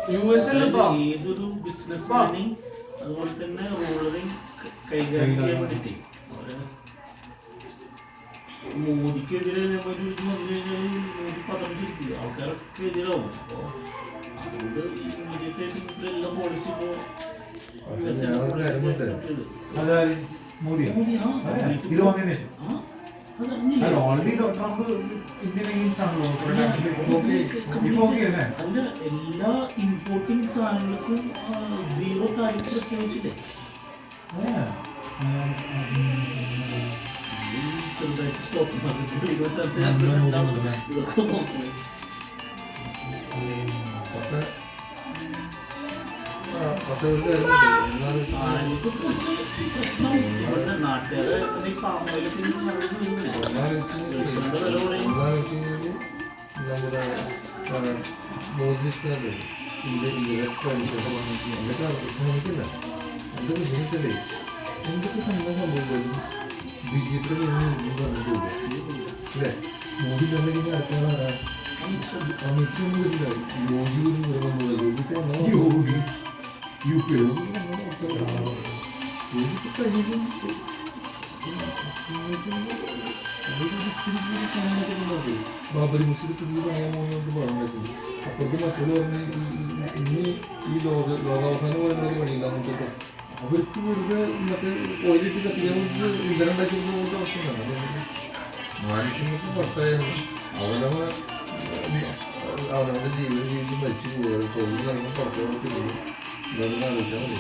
ഏതൊരു ബിസിനസ് മാനി അതുപോലെ തന്നെ റൂളറിങ് കൈകാര്യം ചെയ്യാൻ വേണ്ടിട്ട് മോദിക്കെതിരെ വന്നു കഴിഞ്ഞാൽ മോദി പദം ചുരുക്കില്ല, ആൾക്കാരൊക്കെ എതിരാവും. അപ്പോൾ അതുകൊണ്ട് ഇമ്മീഡിയറ്റ് ആയിട്ട് എല്ലാ പോളിസി ഇപ്പോൾ എല്ലാ ഇമ്പോർട്ടിംഗ് സാധനങ്ങൾക്കും 0 താരിഫ് പ്രഖ്യാപിച്ചില്ലേ. ചെറുതായിട്ട് സ്റ്റോക്ക് മാർക്കറ്റ് ഇതൊക്കെ നോക്കുന്നത് നാട്ടുകാരെ നമ്മുടെ മോദി സർക്കാർ എനിക്കില്ല എൻ്റെ ബിസിനസ്സല്ലേ എന്തൊക്കെ സംഭവിച്ചാലും ബി ജെ പിയുടെ പറഞ്ഞിട്ടില്ല അല്ലേ. മോദി തന്നെ അടുത്ത അമിത്ഷൊന്നും വരില്ല. യോഗി യോഗി യു പി ബാബരി മസ്ജിദ് പുതിയ പണിയാൻ പോകുന്നവർക്ക് പറഞ്ഞിട്ടുണ്ട്. അപ്പുറത്ത് മക്കൾ പറഞ്ഞ് ഇനി ഈ ലോകാവസാനം പറയുന്നത് പണിയില്ലാന്നിട്ട് അവർക്ക് വെറുതെ മറ്റേ ഓയിലിട്ട് കത്തിക്കാൻ ഇന്ധനം ഉണ്ടാക്കി പോകുന്ന അവസ്ഥയാണ്. മനുഷ്യങ്ങൾക്ക് പുറത്തായിരുന്നു അവനവൻ്റെ ജീവിതം ജീവിച്ച് മരിച്ചു പോകുക. തൊഴിൽ നടന്ന് പുറത്തോട്ട് പോകും. ഇതൊന്നും ആലോചിച്ചാൽ മതി.